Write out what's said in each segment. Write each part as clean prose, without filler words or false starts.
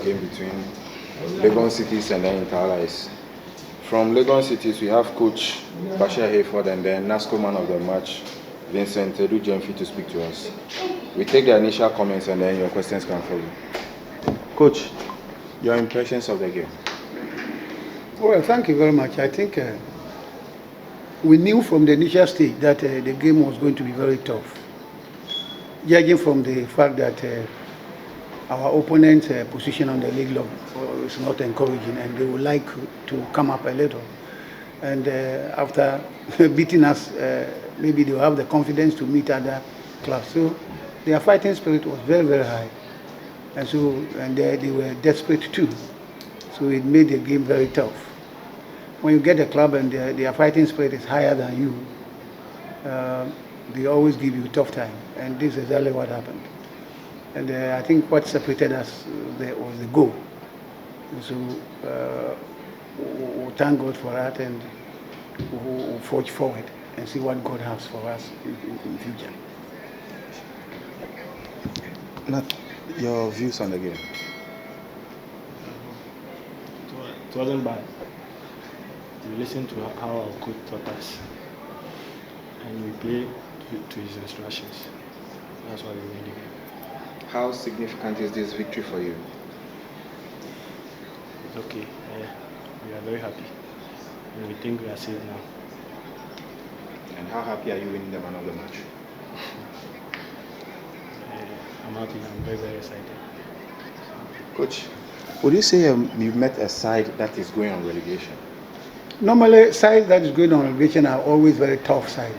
game between Legon Cities and then Interallies. From Legon Cities, we have coach Bashir Hayford and then NASCO man of the match, Vincent Gyamfi, to speak to us. We take the initial comments and then your questions can follow. Coach, your impressions of the game? Well, thank you very much. I think we knew from the initial stage that the game was going to be very tough, judging from the fact that our opponent's position on the league log is not encouraging, and they would like to come up a little. And after beating us, maybe they will have the confidence to meet other clubs. So their fighting spirit was very, very high, and they were desperate too. So it made the game very tough. When you get a club and their fighting spirit is higher than you, they always give you a tough time, and this is exactly what happened. And I think what separated us was the goal. And so we'll thank God for that, and we'll forge forward and see what God has for us in future. Not your views on the game? It wasn't bad. We listened to how our coach taught us, and we played to his instructions. That's why we win the game. How significant is this victory for you? It's okay. We are very happy, and we think we are safe now. And how happy are you winning the man of the match? I'm happy. I'm very, very excited. Coach, would you say you've met a side that is going on relegation? Normally, sides that is going on relegation are always very tough sides.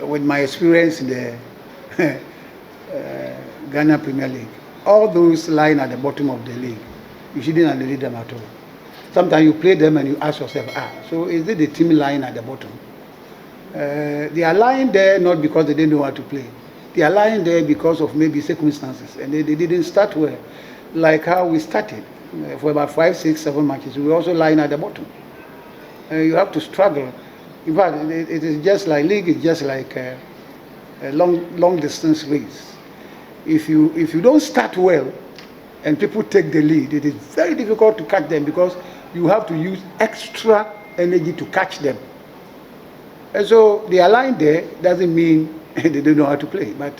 With my experience in the Ghana Premier League, all those lying at the bottom of the league, you shouldn't underrate them at all. Sometimes you play them and you ask yourself, so is it the team lying at the bottom? They are lying there not because they didn't know how to play. They are lying there because of maybe circumstances, and they didn't start well, like how we started. For about 5, 6, 7 matches, we were also lying at the bottom. You have to struggle. In fact, it is just like league is just like a long distance race. If you don't start well and people take the lead, it is very difficult to catch them because you have to use extra energy to catch them. And so they are lying there doesn't mean they don't know how to play, but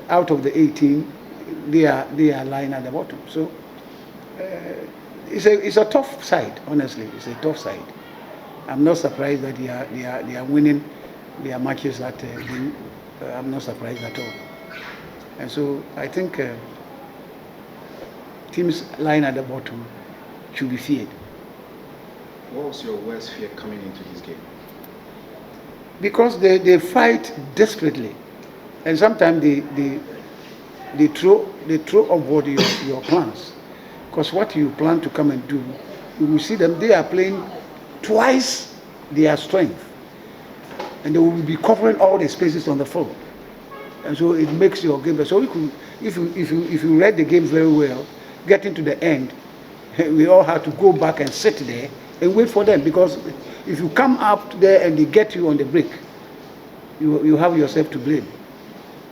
out of the 18, they are lying at the bottom. So it's a tough side, honestly. It's a tough side. I'm not surprised that they are winning their matches that I'm not surprised at all. And so I think teams lying at the bottom should be feared. What was your worst fear coming into this game? Because they fight desperately, and sometimes they throw overboard your plans. Because what you plan to come and do, you will see them, they are playing twice their strength, and they will be covering all the spaces on the field, and so it makes your game. So if you read the game very well, getting to the end, we all have to go back and sit there and wait for them, because if you come up there and they get you on the break, you have yourself to blame.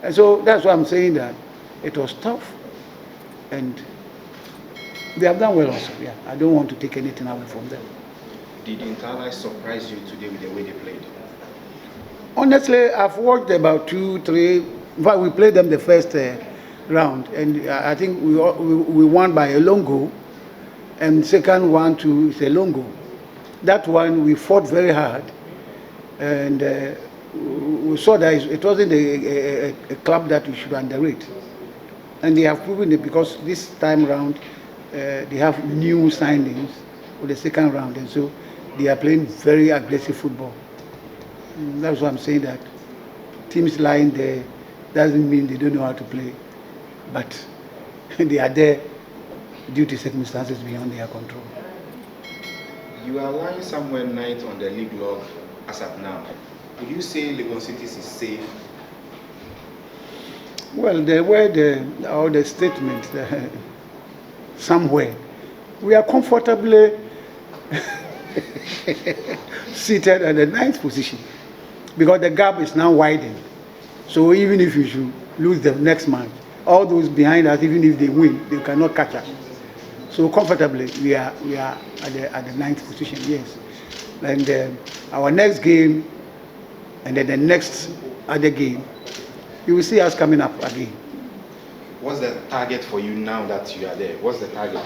And so that's why I'm saying that it was tough, and they have done well also. Yeah, I don't want to take anything away from them. Did Interallies surprise you today with the way they played? Honestly, I've watched about 2, 3. In fact, we played them the first round, and I think we won by a long goal, and second one too is a long goal. That one we fought very hard, and we saw that it wasn't a club that we should underrate, and they have proven it, because this time round they have new signings for the second round, and so they are playing very aggressive football. And that's why I'm saying that teams lying there doesn't mean they don't know how to play, but they are there due to circumstances beyond their control. You are lying somewhere 9th on the league log as of now. Would you say Legon Cities is safe? Well, the word or the statement somewhere, we are comfortably seated at the 9th position, because the gap is now widened. So even if you should lose the next match, all those behind us, even if they win, they cannot catch us. So comfortably, we are at the ninth position. Yes, and our next game, and then the next other game, you will see us coming up again. What's the target for you now that you are there? What's the target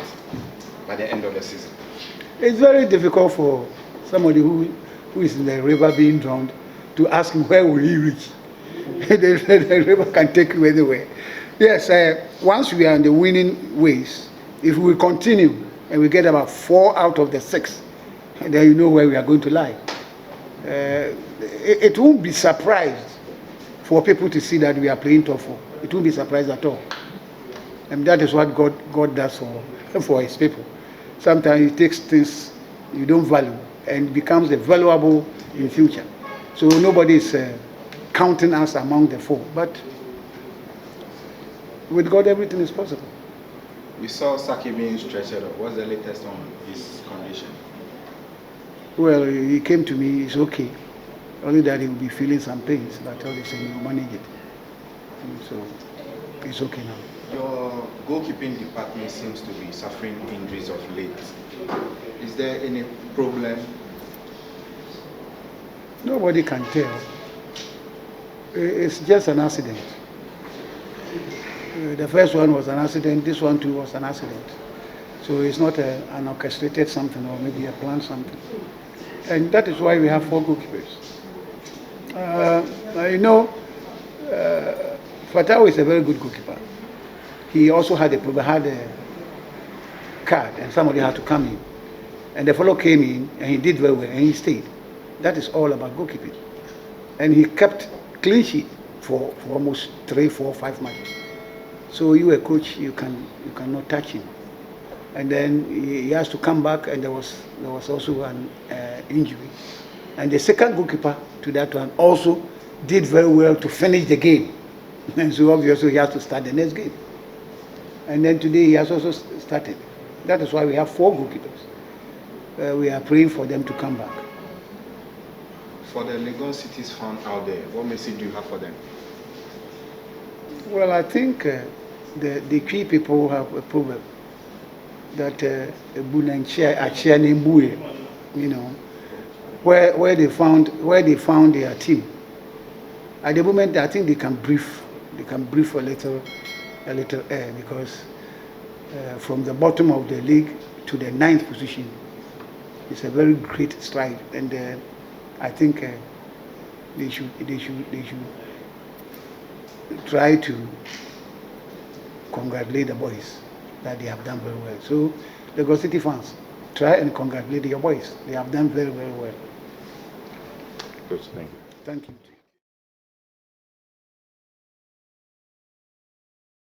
by the end of the season? It's very difficult for somebody who is in the river being drowned to ask him where will he reach. the river can take you anywhere. Yes, once we are in the winning ways, if we continue and we get about 4 out of the 6, then you know where we are going to lie. It won't be surprised for people to see that we are playing top 4. It won't be surprised at all. And that is what God does for his people. Sometimes he takes things you don't value and becomes valuable in future. So nobody is counting us among the 4. But with God, everything is possible. We saw Saki being stretched out. What's the latest on his condition? Well, he came to me, it's okay. Only that he will be feeling some pains, but all he said, he'll manage it. And so it's okay now. Your goalkeeping department seems to be suffering injuries of late. Is there any problem? Nobody can tell. It's just an accident. The first one was an accident, this one too was an accident. So it's not an orchestrated something or maybe a planned something. And that is why we have 4 goalkeepers. Fatau is a very good goalkeeper. He also had a card and somebody had to come in. And the fellow came in and he did very well and he stayed. That is all about goalkeeping. And he kept clean sheet for almost 3, 4, 5 matches. So you a coach, you cannot touch him. And then he has to come back, and there was also an injury. And the second goalkeeper to that one also did very well to finish the game. And so obviously he has to start the next game. And then today he has also started. That is why we have 4 goalkeepers. We are praying for them to come back. For the Legon Cities fan out there, what message do you have for them? Well, I think the key people have a proverb that you know, where they found their team. At the moment, I think they can breathe a little air, because from the bottom of the league to the 9th position is a very great stride, and I think they should try to congratulate the boys that they have done very well. So, Lagos City fans, try and congratulate your boys. They have done very, very well. Good, thank you. Thank you.